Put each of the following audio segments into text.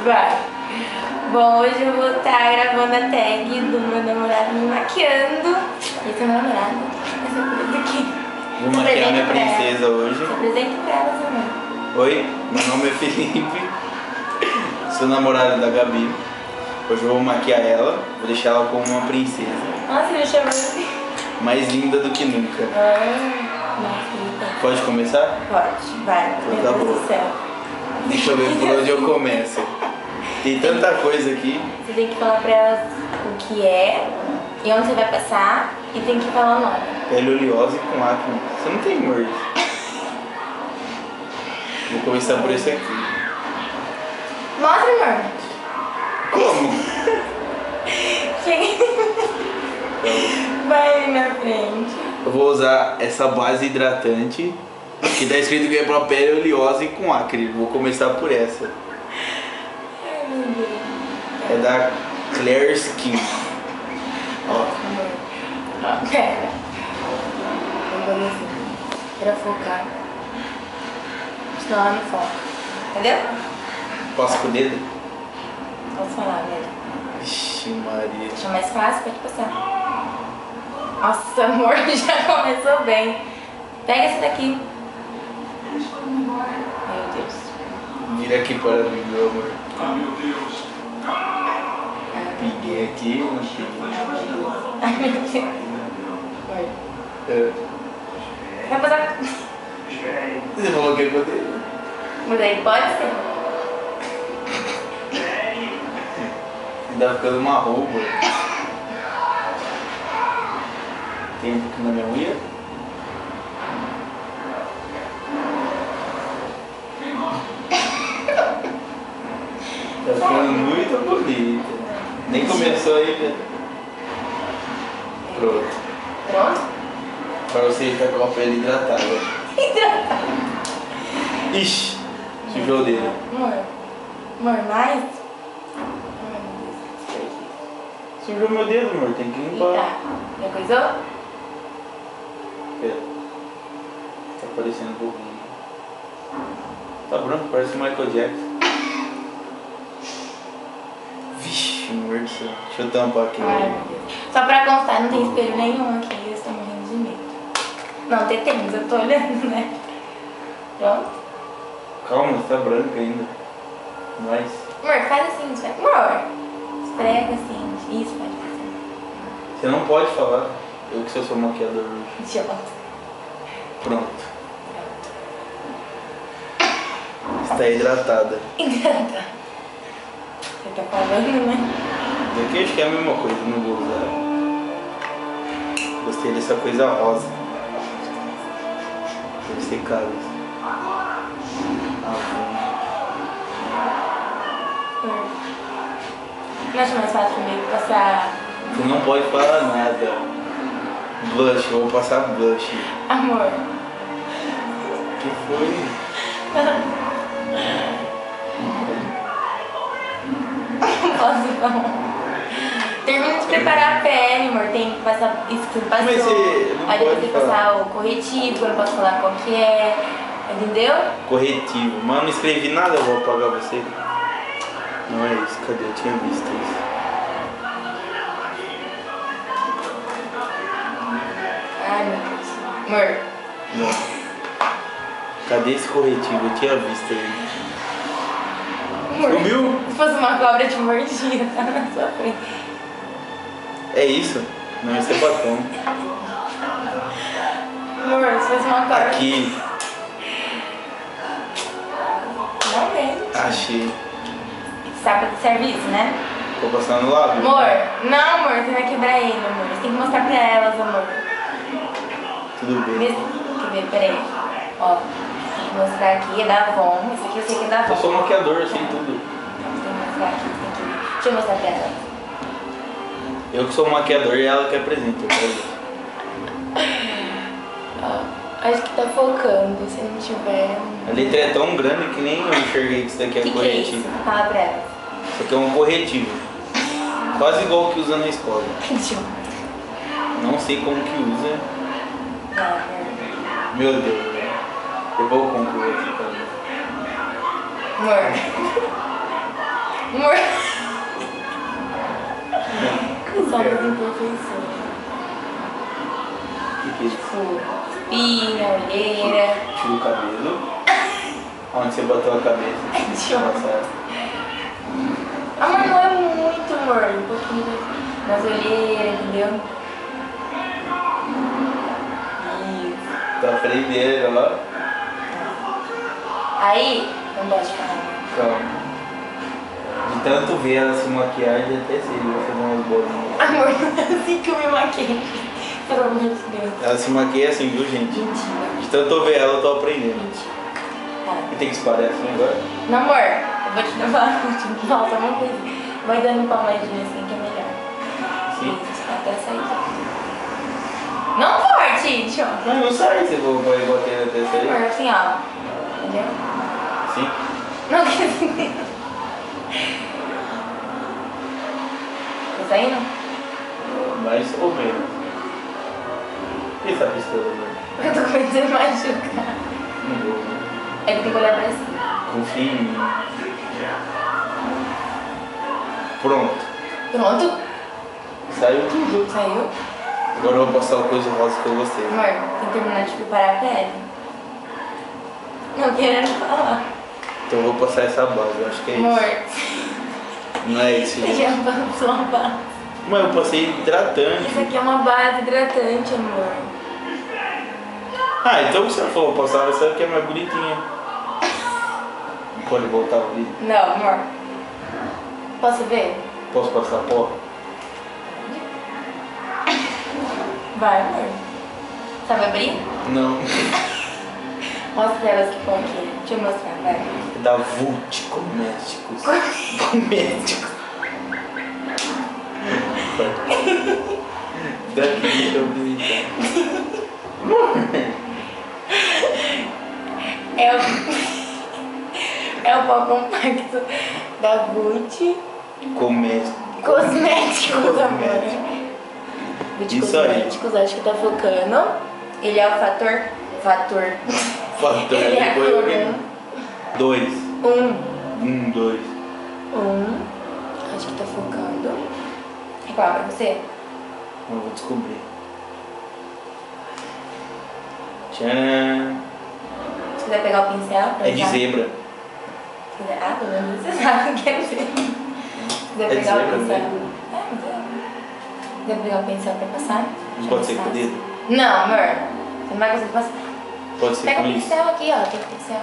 Vai. Bom, hoje eu vou estar gravando a tag do meu namorado me maquiando. Esse é meu namorado. Essa coisa aqui. Vou maquiar minha princesa hoje. Se apresente pra ela, seu nome. Oi, meu nome é Felipe. Sou namorado da Gabi. Hoje eu vou maquiar ela. Vou deixar ela como uma princesa. Nossa, me chamou assim. Mais linda do que nunca. Nossa, Pode começar? pode, vai. Então Meu tá Deus bom. do céu. Deixa eu ver por onde eu começo. Tem tanta coisa aqui. Você tem que falar pra elas o que é e onde você vai passar e tem que falar o nome. Pele oleosa com acne. Você não tem humor. Vou começar por esse aqui. Mostra, amor. Como? Chega. Vai ali na frente. Eu vou usar essa base hidratante que tá escrito que é pra pele oleosa e com acne. Vou começar por essa. Ai, meu Deus. É da Clear Skin. Ó. Ó, pera. Vou fazer assim. Pra focar. Senão ela não foca. Entendeu? Passo com o dedo? Posso falar, velho. Vixe Maria. Deixa mais fácil, pode passar. Nossa, amor, já começou bem. Pega esse daqui. Meu Deus. Vira aqui para mim, meu amor. Peguei aqui, não peguei. Ai, meu Deus. Vai. É. Vai passar. Você falou que é poder. Mas aí pode ser. Ainda ficando uma roupa. Tem um pouquinho na minha unha. Tá ficando muito bonita. Nem começou ainda. Pronto. Pronto? Para você ficar com a pele hidratada. Hidratado. Ixi, sujou o dedo. Amor. Amor, mais? Ai, meu Deus. Sujou meu dedo, amor. Tem que limpar. Tá. Já coisou? Pera. Tá parecendo um pouquinho. Tá branco, parece o Michael Jackson. Vixe, amor do céu. Deixa eu tampar aqui. Ai, meu Deus. Só pra constar, não tem espelho nenhum aqui. Eu estou morrendo de medo. Não, tem, mas eu tô olhando, né? Pronto? Calma, tá branco ainda. Mais. Amor, faz assim, amor. Esfrega assim. Isso, pode fazer. Você não pode falar. Eu que sou seu maquiador hoje. Idiota. Pronto. Está hidratada. Hidratar. Você tá falando, né? Daqui acho que é a mesma coisa, não vou usar. Gostei dessa coisa rosa. Deve ser caro isso. Não acho mais fácil comigo passar. Você não pode falar nada. Blush, eu vou passar blush. Amor. O que foi? Não posso não. Termina de preparar a pele, amor. Tem que passar isso que você passou. Mas você não Aí depois pode tem que falar. passar o corretivo, eu não posso falar qual que é. Entendeu? Corretivo. Mas eu não escrevi nada, eu vou apagar você. Não é isso, cadê? Eu tinha visto isso. Ai, meu Deus. Amor. Não. Cadê esse corretivo? Eu tinha visto ele. Amor. Sumiu? Se fosse uma cobra te mordia, tá na sua frente. É isso? Não, esse é batom. Amor, se fosse uma cobra. Aqui, Não mesmo. achei. Sabe de serviço, né? Vou passar no lábio. Amor, não, amor, você vai quebrar ele, amor. Você tem que mostrar pra elas, amor. Tudo bem. Quer ver? Peraí. Ó, tem que mostrar aqui, é da Avon. Esse aqui eu sei que é da Avon. Eu sou maquiador, eu sei tudo. Você tem que mostrar aqui, tem que... Deixa eu mostrar pra elas. Eu que sou maquiador e ela que apresenta. Eu quero ver. Ó, acho que tá focando, se não tiver... A letra é tão grande que nem eu enxerguei que isso daqui é Que é corretivo. isso? Fala pra elas. Isso aqui é um corretivo. Quase igual o que usa na escola. Idiota. Não sei como que usa. Não, amor. Meu Deus. Eu vou concluir aqui pra mim. Amor. Amor. Só das imperfeições. Que é isso? Tipo, espinha, olheira. Tira o cabelo. Onde você botou a cabeça? Deixa eu- Nossa, Amor, não é muito, amor. Um pouquinho nas olheiras, entendeu? Isso. tá aprendendo, ó. Aí, não gosto de falar. Calma. De tanto ver ela se maquiar, já até sei, vou fazer umas bolinhas. Amor, não é assim que eu me maquei. Pelo amor de Deus. Ela se maquia assim, viu, gente? Mentira. De tanto ver ela, eu tô aprendendo. Mentira. Tá. E tem que espalhar assim agora? Não, amor, eu vou te levar. Falta uma coisa. Vai dando palmadinha assim que é melhor. Sim. Isso, até sair. Não forte, tio. Mas não sai se eu vou bater até sair. Amor, assim, ó. Entendeu? Sim. Não, que assim. Tá saindo? Mais ou menos. Quem tá piscando, né? Eu tô com medo de machucar. Não vou, né? É que tem que olhar pra cima. Confia em mim. Pronto. Pronto? Saiu tudo. Saiu? Agora eu vou passar o coisa rosa que eu gostei. Amor, tem que terminar de preparar a pele. Não querendo falar. Então eu vou passar essa base, eu acho que é Amor, isso. Não é isso, você gente. já passou uma base. Mas eu passei hidratante. Isso aqui é uma base hidratante, amor. Ah, então você não falou passar essa que é mais bonitinha. Pode voltar o vídeo? Não, amor. Posso ver? Posso passar pó? Vai, amor. Sabe abrir? Não. Mostra pra elas que pão aqui. Deixa eu mostrar, vai. É da Vult Cosméticos. Cosméticos. Daqui, deixa eu visitar. É o pó compacto da Gucci Cosméticos, amor. Gucci Isso aí. Cosméticos, acho que tá focando. Ele é o fator. Fator. Ele é a Depois cor eu 2. 2. Acho que tá focando. É qual pra você? Eu vou descobrir. Tcharam. Se quiser pegar o pincel pra É de usar. zebra. Se quiser... Ah, pelo menos você sabe o que é zebra. Se quiser É de pegar o zebra, pincel. né? Mas é. Se quiser pegar o pincel pra passar. Não já pode ser mais com o fácil. dedo? Não, amor. Você não vai conseguir passar. Pode ser Pega com o isso. pincel aqui, ó. Tem pincel.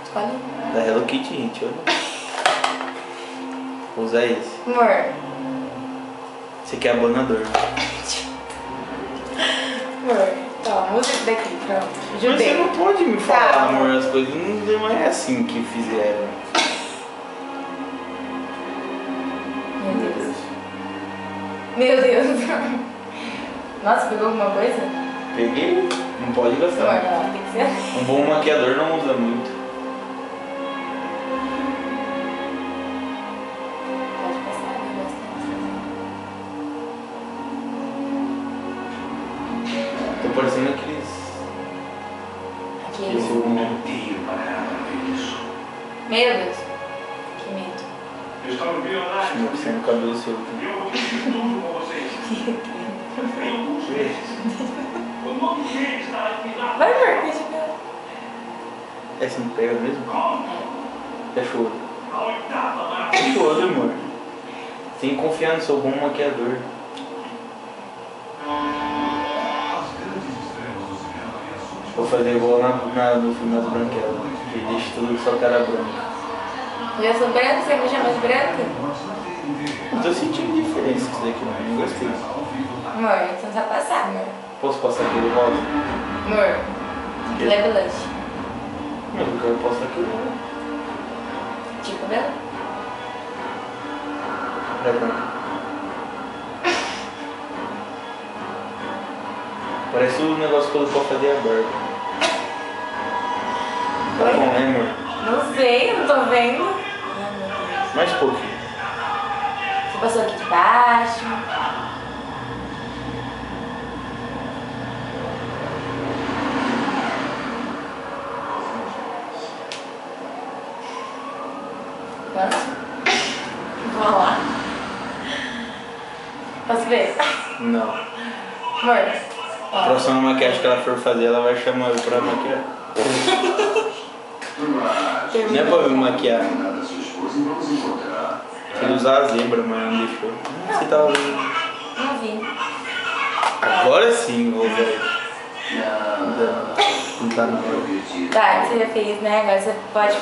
Escolhe. Da Hello Kitty, gente, olha. Vou usar esse. Amor. Esse aqui é abanador. Amor. Toma, usa esse daqui, pronto. Mas você Ajudei. não pode me falar, Tá. amor, as coisas. Não é assim que fizeram. Meu Deus. Meu Deus. Nossa, pegou alguma coisa? Peguei, não pode Amor, gastar. não, tem que ser assim. Um bom maquiador não usa muito. Pode passar, eu gosto Tô parecendo aqueles. Aqui. Esse um. Meu Deus. Que medo. Eu estava milionário. Acho que sendo cabelo seu. E eu vou dividir tudo com vocês. Em alguns meses. O nome dele está aqui na... Vai, amor, deixa eu ver. Essa não pega mesmo? Fecha o olho. A oitava maravilha. Fecha o olho, amor. Tem que confiar no seu bom maquiador. As grandes estrelas do cinema e as últimas... Vou fazer igual no filme das branquelas. Que deixa tudo só cara branca. Eu já sou branca, você me chama de branca? Não tô sentindo diferença com isso daqui, não. Não gostei. Amor, você não sabe passar, amor. Posso passar aquele rosa? Amor, leve lanche. Mas eu quero passar aquele rosa. Tira o cabelo? Olha pra mim. Parece o negócio que eu vou fazer a barba. Tá Oi? bom, né, amor? Não sei, não tô vendo. Ai, meu Deus. Mais pouquinho. Você passou aqui de baixo. Pronto? Posso ver? Não. Amor. A Ó. próxima maquiagem que ela for fazer, ela vai chamar eu pra maquiar. Não é pra me maquiar. Queria usar a zebra, mas não deixou. Você tava vendo? Não vi. Agora sim, ô velho. Não tá na hora. Tá, você já fez, né? Agora você pode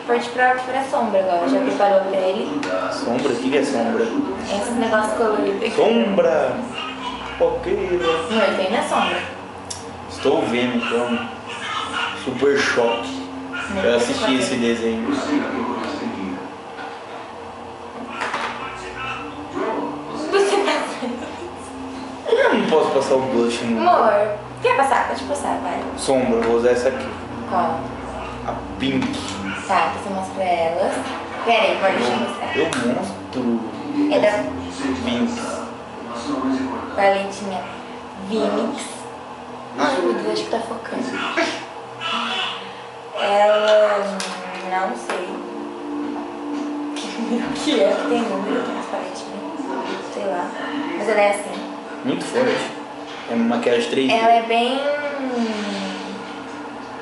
partir pra sombra agora. Já preparou a pele. Sombra? O que é sombra? Esse negócio colorido aqui. Sombra! Foqueira! Amor, tem na sombra. Estou vendo então. Super choque. Eu assisti esse desenho. Você tá fazendo. Eu não posso passar o blush no. Amor, quer passar? Pode passar, vai. Sombra, eu vou usar essa aqui. Qual? A pink. Tá, você mostra pra elas. Pera aí, amor, deixa eu mostrar. Eu mostro. É da Pink. paletinha Vimix. Ai, meu Deus, acho que tá focando. Ela... não sei. O que é? Tem número aqui nas paletinhas. Sei lá. Mas ela é assim. Muito forte. É uma maquiagem 3D. Ela é bem...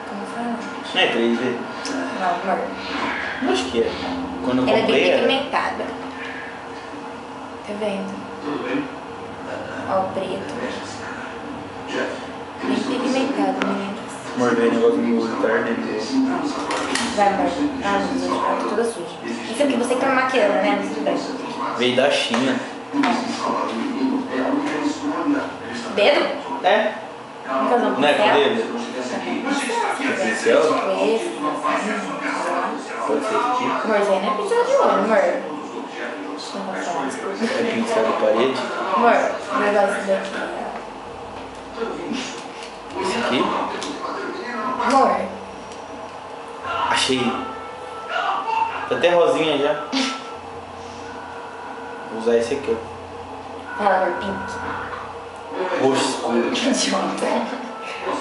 como fala? Não é 3D? Não, amor. Eu acho que é. Quando eu Ela é comprei bem era. pigmentada. Tá vendo? Ó o preto. Bem pigmentado, meninas. Mordei o negócio no meu olho, tá ardendo. Vai, amor. Ah, meu Deus, tá toda suja. Isso aqui você que tá maquiando, né? Mas tudo bem. Veio da China. Dedo? É? Nunca usou um Não é com pincel? dedo? Pincel? Esse. Pode ser esse aqui. Amor, isso aí não é pincel de olho, amor. Não vou falar, desculpa. É pincel de parede. Amor, vou levar isso daqui. Esse aqui. Amor, Achei. Tá até rosinha já. Vou usar esse aqui, ó. fala, amor, pink. Roxo escuro. Que idiota.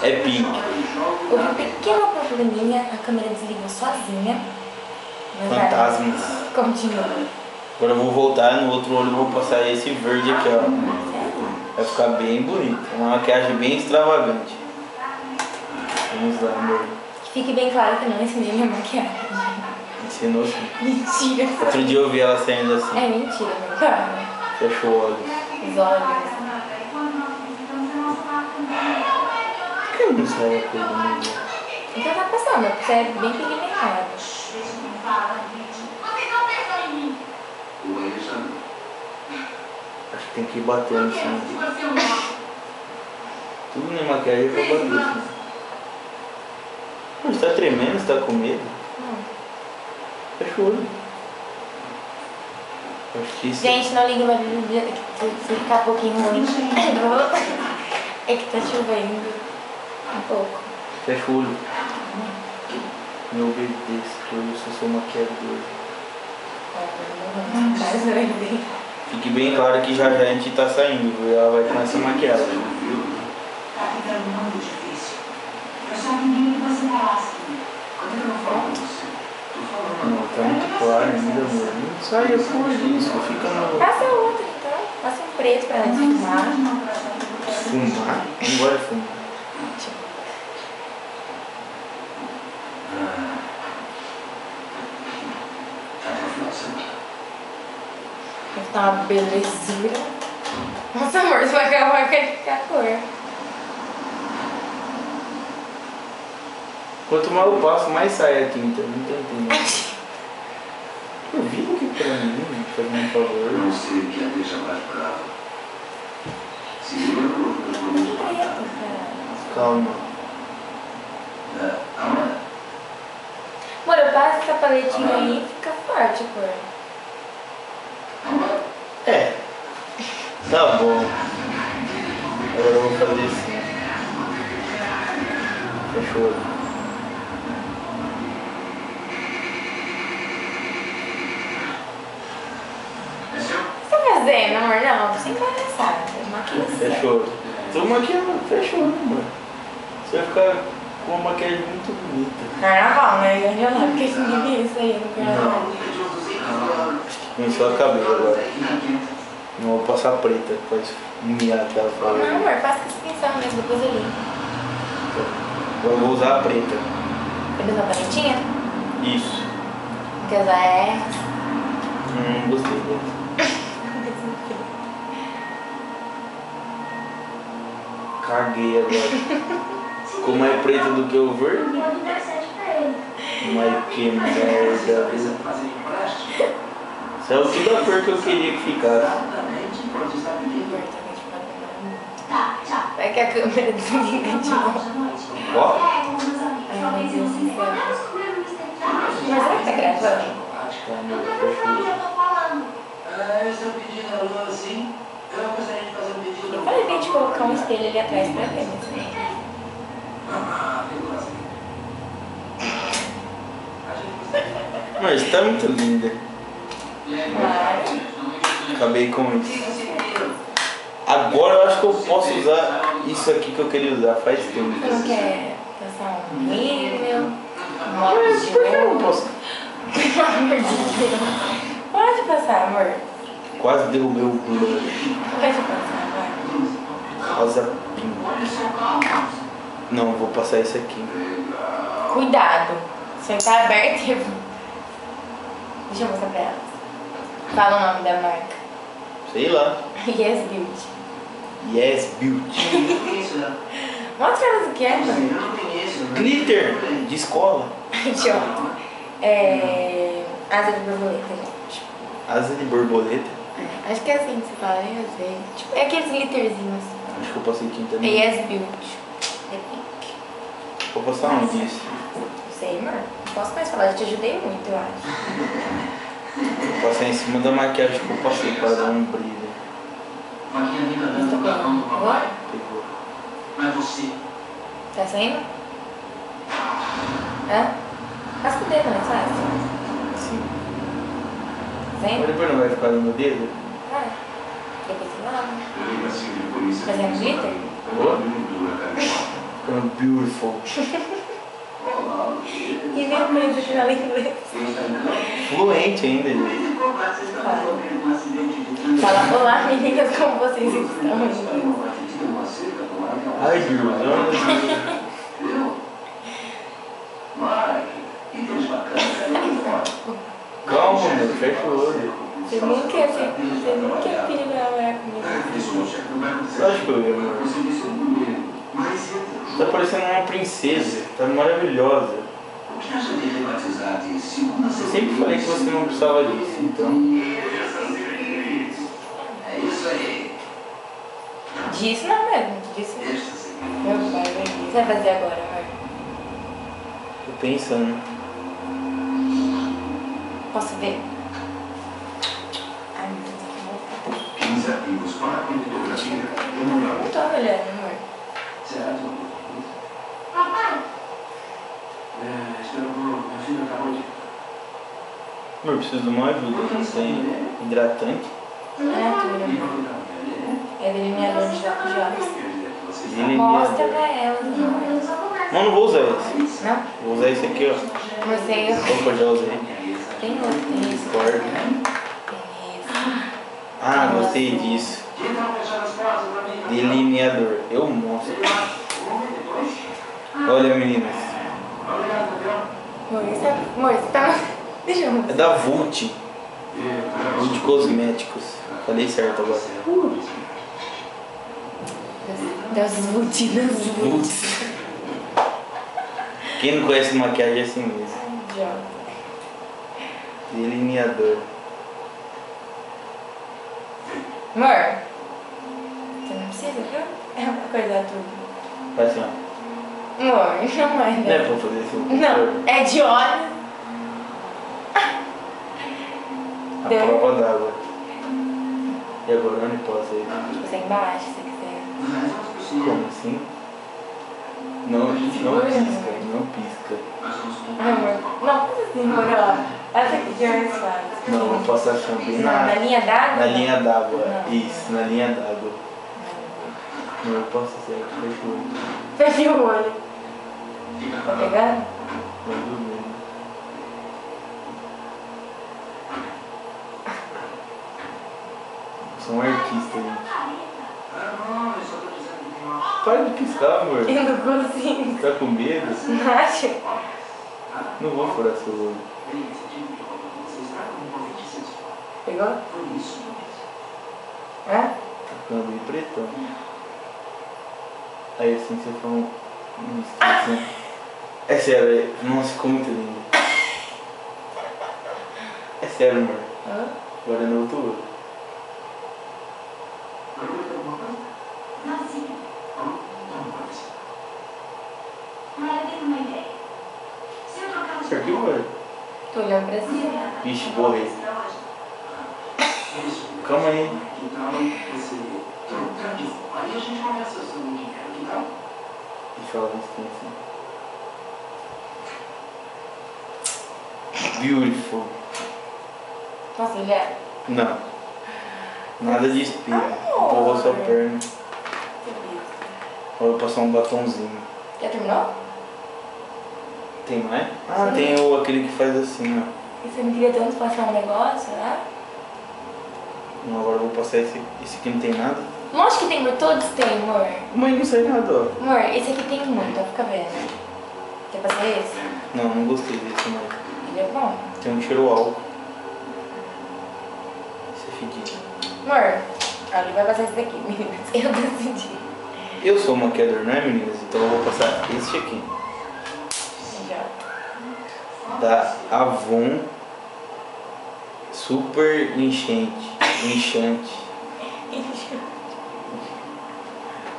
É pink. Houve um pequeno probleminha, a câmera desligou sozinha. Mas vai. Fantasmas. Continua. Agora eu vou voltar no outro olho e vou passar esse verde aqui, ó. Sério? Vai ficar bem bonito. É uma maquiagem bem extravagante. Vamos lá, amor. Que fique bem claro que eu não ensinei minha maquiagem. Ensinou sim. Mentira. Outro dia eu vi ela saindo assim. É mentira, meu cara. Fechou o olho. Os olhos. Por que não sai a cor do meu olho? Então tá passando, porque você é bem pigmentado. Acho que tem que ir batendo assim. Tudo na maquiagem é pra bater assim. Você tá tremendo? Você tá com medo? Fecha o olho. Acho que isso... Gente, não liga pra se ficar um pouquinho ruim. É que tá chovendo. Um pouco. Fecha o olho. Meu bebê, hoje eu sou seu maquiador. Mas vai ver. Fique bem claro que já já a gente tá saindo, viu? Ela vai começar a maquiar. Tá ficando muito difícil. Eu só queria que você falasse comigo. Quando eu não falo com você, tô falando. Não, tá muito claro ainda, amor. Não sai a cor disso, fica no... Passa outra então. Passa um preto pra ela fumar. Fumar? Não gosto de fumar. Tá uma belezura. Nossa, amor, você vai acabar com a cor. Quanto mais eu passo, mais sai a tinta. Não tô entendendo. Eu vi aqui pra mim, fazendo um favor. Não sei o que a deixa mais brava. Se eu não Preto, cara. Calma. Amor, eu passo essa paletinha aí e fica forte a cor. É. Tá bom. Agora eu vou fazer assim. Fechou. O que você tá fazendo, amor? Não, sem palhaçada. Maquia assim. Fechou. Tô maquiando, fechou, né, amor? Você vai ficar com uma maquiagem muito bonita. Carnaval, né? Eu não, porque ninguém vê isso aí no carnaval. Começou a cabelo agora. Não vou passar preta, faz miar aquela Não, fala. amor, passa com esse pincel mesmo, depois eu limpo. Eu vou usar a preta. Quer usar a canetinha? Isso. Quer usar essa? Gostei dessa. Caguei agora. Ficou mais preta do que o verde. Pode dar 7 pra ele. Mas que merda, viu? Saiu tudo a cor que eu queria que ficasse. Exatamente quando está pedindo. Tá, tchau. Vai que a câmera desliga de novo. Ó. É, com meus amigos. Talvez eu se for. Mas será que tá gravando? Eu tô falando. Esse é o pedido da Lua, assim. Eu gostaria de fazer um pedido. Eu falei pra gente colocar um espelho ali atrás pra ver, mas... Mas tá muito linda. Claro. Acabei com isso. Agora eu acho que eu posso usar isso aqui que eu queria usar faz tempo. Você não quer passar um rímel, um Mas óculos de por que eu não olho? posso? Pelo amor de Deus. Pode passar, amor. Quase derrubei o blush. Pode passar, amor. Rosa pinta. Não, eu vou passar esse aqui. Cuidado. Se tá aberto, eu... Deixa eu mostrar pra elas. Fala o nome da marca. Sei lá. Yes Beauty. Yes Beauty. Isso, né? Mostra elas o que é, mano. Eu não conheço, né? Glitter de escola. Aqui, ó. É... Asa de borboleta, gente. Asa de borboleta. É, acho que é assim que se fala, eu sei. Tipo, é aqueles glitterzinhos. Acho que eu passei aqui É também. Yes Beauty. É pink. Vou passar onde isso? Não sei, amor. Não posso mais falar, eu te ajudei muito, eu acho. Vou passar em cima da maquiagem que eu passei para dar um brilho. Maquinha linda Você tá dando na mão do pegando papai. agora? Pegou. Mas você. Tá saindo? Hã? Passa o dedo, não é fácil? Sim. Saindo? Mas depois não vai ficar no meu dedo? Ah, depois você lava. Fazendo glitter? Ficando beautiful. E nem coisa que fala inglês. Fluente ainda, gente. Fala, olá meninas, como vocês estão? Ai, Deus. Calma, meu. Fecha o olho. Você nunca pediu pra namorar comigo. Lógico que eu ia, amor. Tá parecendo uma princesa. Tá maravilhosa. Eu sempre falei que você não precisava disso, então... É isso aí. Disso não mesmo, disso não. Meu pai, vai ver. O que você vai fazer agora, amor? Tô pensando. Posso ver? Ai, meu Deus, que 15 amigos para a fotografia. não tô olhando, amor. Certo? Papai, Espera, meu filho acabou de. Amor, preciso de uma ajuda. Não tem hidratante. Natura, amor. É delineador de olhos. Delineador. Mostra pra elas, amor. eu só converso. Não, não vou usar esse. Não? Vou usar esse aqui, ó. Você Opa, já usei. tem outro, tem esse. Corta. Tem esse. Ah, gostei disso. Delineador. Eu mostro. Olha, meninas. Amor, você tá... Deixa eu É mostrar. da Vult. Vult Cosméticos. Falei certo agora. Das multidas. Vult. Quem não conhece maquiagem é assim mesmo. Idiota. Delineador. Amor, você não precisa, viu? É uma coisa tudo. Faz assim, ó. Amor, não é, Não é né? pra fazer assim. Não, é de olhos. A Deu. prova d'água. E agora onde posso ir? Você é embaixo, se você quiser. Como assim? Não pisca, não pisca. Amor, não precisa assim, amor, ó. Essa aqui já é mais fácil. Não, vou passar chão bem Na linha d'água? na linha d'água. Não. Isso, na linha d'água. Não, eu posso ser, fecha o olho. Fecha o olho. Tá pegando? Vai dormir. Sou um artista, gente. Não, eu só tô dizendo que tem uma... Para de piscar, amor. Eu não consigo. Tá com medo? Não acha? Não vou furar seu olho. Você está com um convite sexual. Pegou? Por isso, Hã? Tá ficando bem pretão. Aí assim você fala um assim. É sério, nossa, ficou muito lindo. É sério, amor. Hã? Agora é no outro olho. pergunta alguma coisa? Vazio. Não pode ser. Mas eu tenho uma ideia. Se eu trocar Por que, amor? Tô olhando pra cima. Vixe, borrei. Calma aí. Então, você trocar de roupa. Aí a gente conversa sobre o dinheiro, que tal? Deixa eu ver se tem assim. Beautiful. Posso olhar? Não. Nada de espelho. Borrou sua perna. Vou passar um batonzinho. Já terminou? Tem mais? Ah, tem aquele que faz assim, ó. E você não queria tanto passar um negócio, né? Não, agora eu vou passar esse aqui não tem nada. Lógico que tem, amor. Todos têm, amor. Mas não sai nada, ó. Amor, esse aqui tem muito, ó. Fica vendo. Quer passar esse? Não, não gostei desse não. Ele é bom. Tem um cheiro álcool. Esse é fedido. Amor, ó, ele vai passar esse daqui, meninas. Eu decidi. Eu sou maquiador, não é, meninas? Então eu vou passar esse aqui. Já. Da Avon Super Enchente.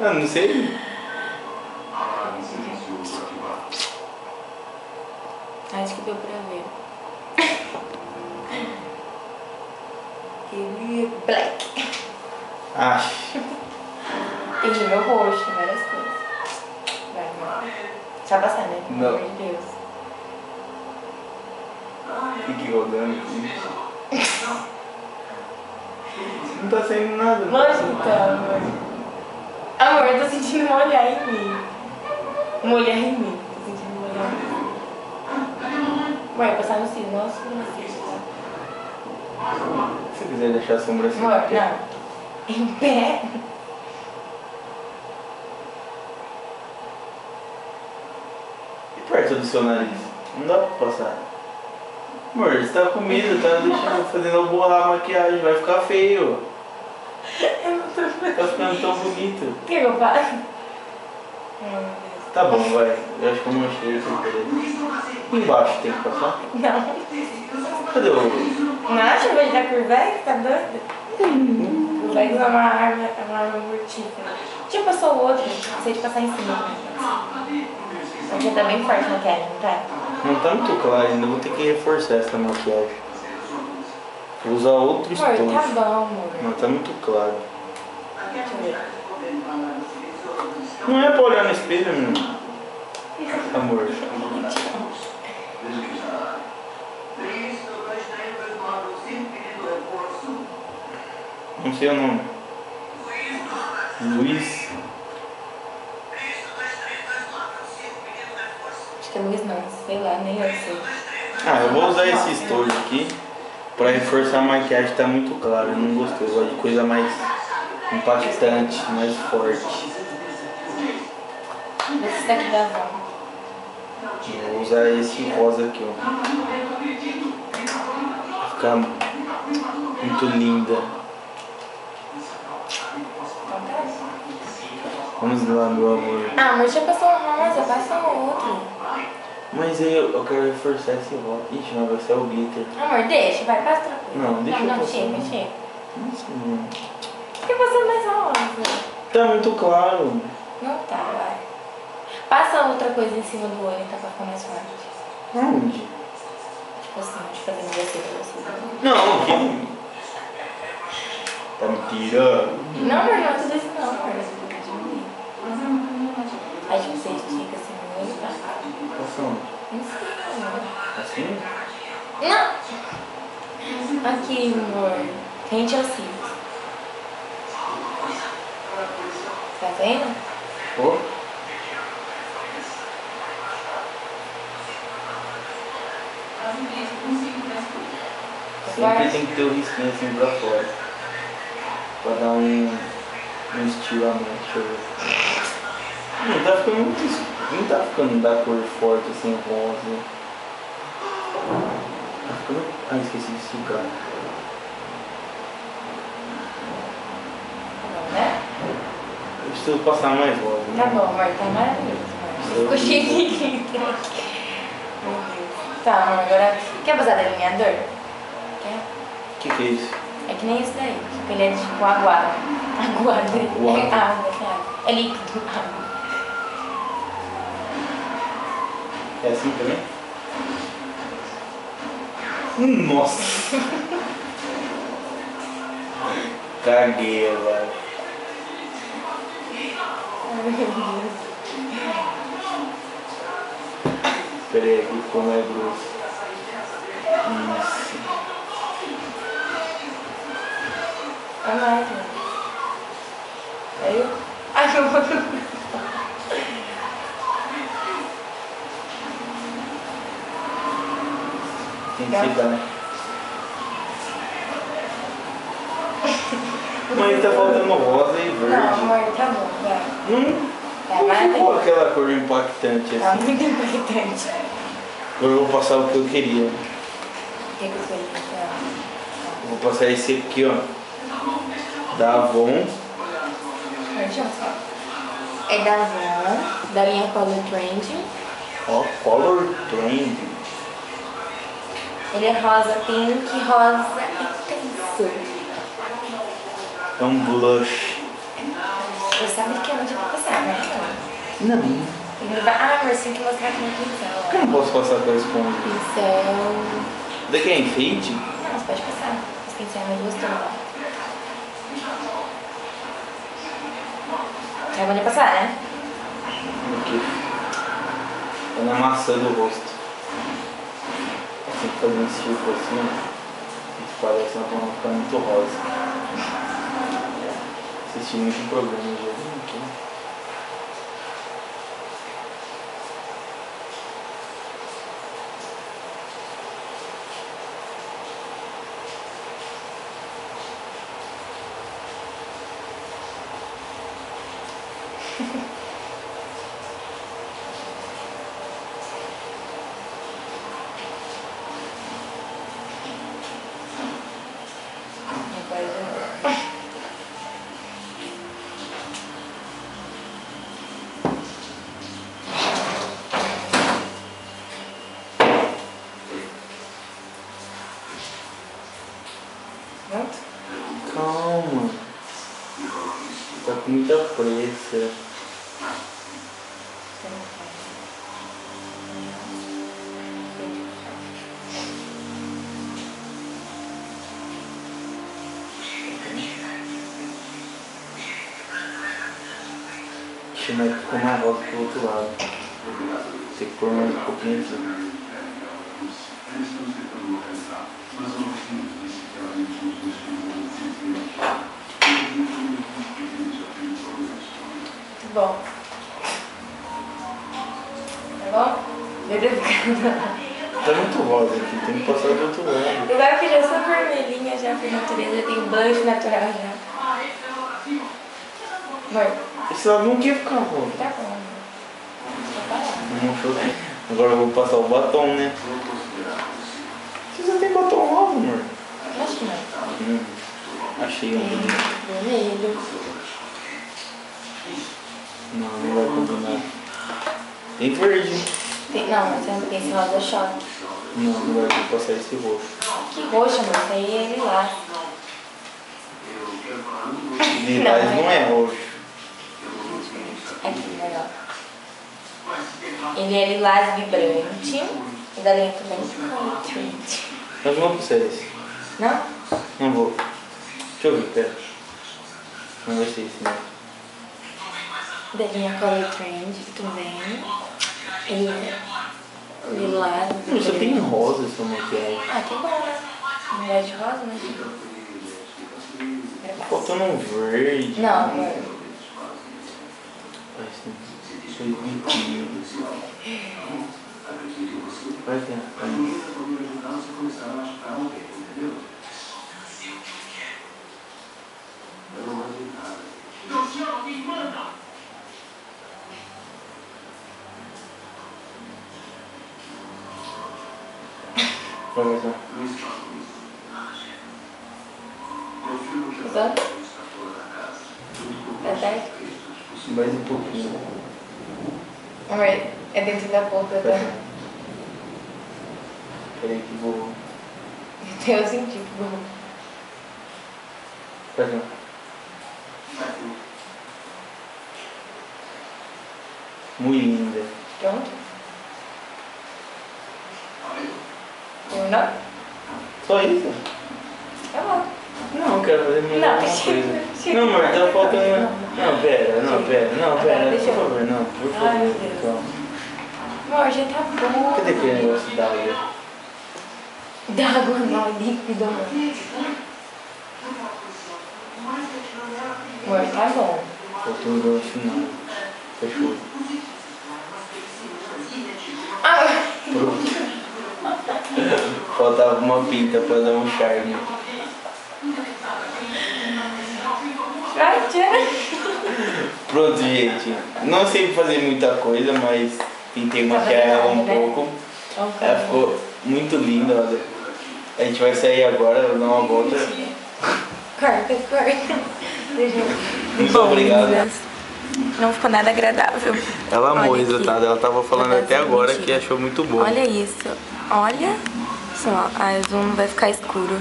Ah, não sei. Alarme silencioso ativado. Acho que deu pra ver. Ele é black. Acho. Tem rímel roxo, várias coisas. Vai, amor. Só passar, né? Pelo Não. amor de Deus. Fique rodando aqui. Não tá saindo nada. Lógico, amor. Amor, eu tô sentindo um olhar em mim. Um olhar em mim. Tô sentindo um olhar em mim. Amor, passar no cílio. Nossa, no cílio, tá? Se você quiser deixar a sobrancelha. Amor, em pé. não. Em pé. E perto do seu nariz? Não dá pra passar. Amor, você tá com medo, tá deixando, fazendo eu borrar a maquiagem, vai ficar feio. Eu não tô... Tá ficando tão bonito. Quer que eu faça? Ai, meu Deus. Tá bom, vai. Eu acho que eu não achei sem querer. Embaixo tem que passar? Não. Cadê o... Não acha que vai dar Curvex? Tá doido? Curvex é uma arma mortífera. Deixa eu passar o outro. Sei de passar em cima. Porque tá bem forte a maquiagem, não tá? Não tá muito claro ainda, vou ter que reforçar essa maquiagem. Vou usar outro Amor, estojo. tá bom, amor. Não tá muito claro. Deixa eu ver. Não é pra olhar no espelho, menino. Amor. Veja que já. 3, 2, 3, 2, 9, 5, pedindo reforço. Não sei o nome. Luiz. Acho que é Luiz não, sei lá, nem eu sei. Ah, eu vou usar esse estojo aqui pra reforçar a maquiagem, tá muito claro. Eu não gostei, eu gosto de coisa mais impactante, mais forte. Esse daqui da Avon. Eu vou usar esse rosa aqui, ó. Vai ficar muito linda. Vamos lá, meu amor. Ah, mas já passou um rosa, passa outro. Mas aí eu quero reforçar esse rosa. Ixi, mas vai ser o glitter. Amor, deixa, vai, passa outra coisa. Não, deixa eu não, passar. chega, chega. Nossa, mano. Por que passou mais rosa? Tá muito claro. Não tá, vai. Passa outra coisa em cima do olho, tá, pra ficar mais forte. Onde? Tipo assim, de fazer negocinho pra você. Não, que... Tá me tirando. Não, amor, não é tudo isso não, amor. Aí tipo, você estica assim no olho, tá? Passa onde? Não sei, amor. Assim? Não! Aqui, amor. Rente aos cílios. Tá vendo? Pô. Sempre tem que ter o risquinho assim pra fora. estilo a mais, deixa eu ver. Não tá ficando muito. Não tá ficando da cor forte assim, rosa. Tá ficando. Ah, esqueci de esticar. Não, né? Eu preciso passar mais rosa. Tá bom, amor, tá maravilhoso, amor. Ficou cheio de glitter aqui. Tá, amor, agora. Quer usar delineador? Quer? Que é isso? É que nem esse daí, só que ele é tipo aguado. Aguado. Aguado. É água, é água. É líquido, água. É assim também? Nossa! Caguei agora. Ai, meu Deus. Pera aí, aqui como é grosso. Isso. É mais, mano. Aí eu. Ai, eu vou. Tem que ficar, né? Mas tá faltando rosa e verde. Não, amor, tá bom, vai. Não Tá mais ficou aquela cor impactante Tá assim. muito importante. Agora eu vou passar o que eu queria. O que que você quer? Vou passar esse aqui, ó. Da Avon. Deixa eu só. É da Avon, da linha Color Trend. Ó, Color Trend. Ele é rosa pink, rosa intenso. É um blush. Você sabe que é onde eu vou passar, né? Não. Ele vai... Ah, amor, você tem que mostrar aqui no pincel. Por que eu não posso passar com a esponja? Pincel... Daqui é enfeite? Não, você pode passar. Esse pincel é mais gostoso. É bom de passar, né? Aqui. É na maçã do rosto. Tem que fazer um círculo assim, ó. Isso parece uma forma ficar muito rosa. Assisti muito programa de alguém aqui. Calma. Tá com muita pressa. Ixi, mas ficou mais rosa pro outro lado. Tem que pôr mais um pouquinho aqui. Bom. Tá bom? Tá muito rosa aqui, tem que passar do outro lado. Agora que eu já sou vermelhinha já por natureza, eu tenho blush natural já. Amor, Esse lado não quer ficar rosa. tá bom. Vou parar. Não achou que- Agora eu vou passar o batom, né? Você já tem batom rosa, amor? Acho que não. Achei um bonito. Vermelho. Não, não vai combinar. Tem verde. Não, mas você não tem esse rosa choque. Não, não vai passar esse roxo. Que roxo, amor. Isso aí é lilás. Lilás Não, não é roxo. Aqui, melhor. Ele é lilás vibrante. E da linha também Color Trend. Mas não vou passar esse. Não? Não vou. Deixa eu ver, pera. Não vai ser esse, não. Da linha Color Trend também. Ele é lilás. Você tem rosa essa maquiagem. Ah, que bom, né? Não gosto de rosa, mas... Tá faltando um verde. Não, amor. Foi metido. Vai tentar. Vai mais um. Usando? Tá certo? Mais um pouquinho. Amor, é dentro da boca, tá? Peraí que vou... Eu senti que vou. Faz um. Muito linda. Pronto? Não? Só isso? Tá bom. Não, quero fazer mais Não, alguma chega, coisa. chega. Não, amor, tá faltando... Não, pera, Agora deixa por eu- favor, não, por favor. Ai, meu Deus. Calma. Amor, já tá bom. Cadê aquele negócio d'água? D'água não, líquido, amor. Amor, tá bom. Faltou o negócio final. Fechou. Ah, Pronto. Faltava uma pinta pra dar um charme. vai, tira. Pronto, gente. Não sei fazer muita coisa, mas tentei Tá maquiar ela um fazendo nada, né? pouco. Ela ficou muito linda, olha. A gente vai sair agora, vou dar uma volta. Corta. Deixa eu... Muito obrigado. meninas, não ficou nada agradável. Ela amou o Olha aqui. resultado, ela tava falando Vou dar até essa agora mentira. que achou muito bom. Olha isso. Olha só. Ah, o zoom vai ficar escuro.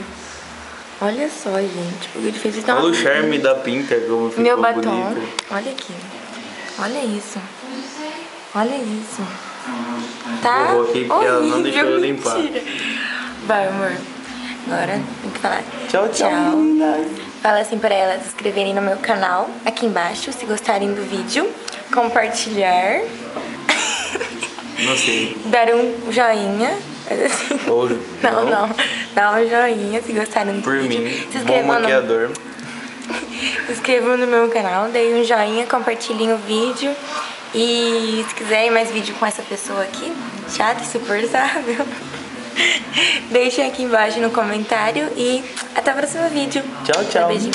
Olha só, gente. O que ele fez isso. Olha o charme da pinta, como ficou Meu batom. bonito. Olha aqui. Olha isso. Olha isso. Tá? Eu vou aqui porque ela não horrível, deixou eu limpar. mentira. Vai, amor. Agora tem que falar. Tchau, meninas. Fala assim para elas se inscreverem no meu canal aqui embaixo, se gostarem do vídeo, compartilhar, Não sei. dar um joinha. Ou Não. Dá um joinha se gostarem do por vídeo. mim, Se bom inscrevam no, maquiador. se inscrevam no meu canal, deem um joinha, compartilhem o vídeo. E se quiserem mais vídeo com essa pessoa aqui, chata e insuportável, deixem aqui embaixo no comentário e até o próximo vídeo. Tchau. Beijinho.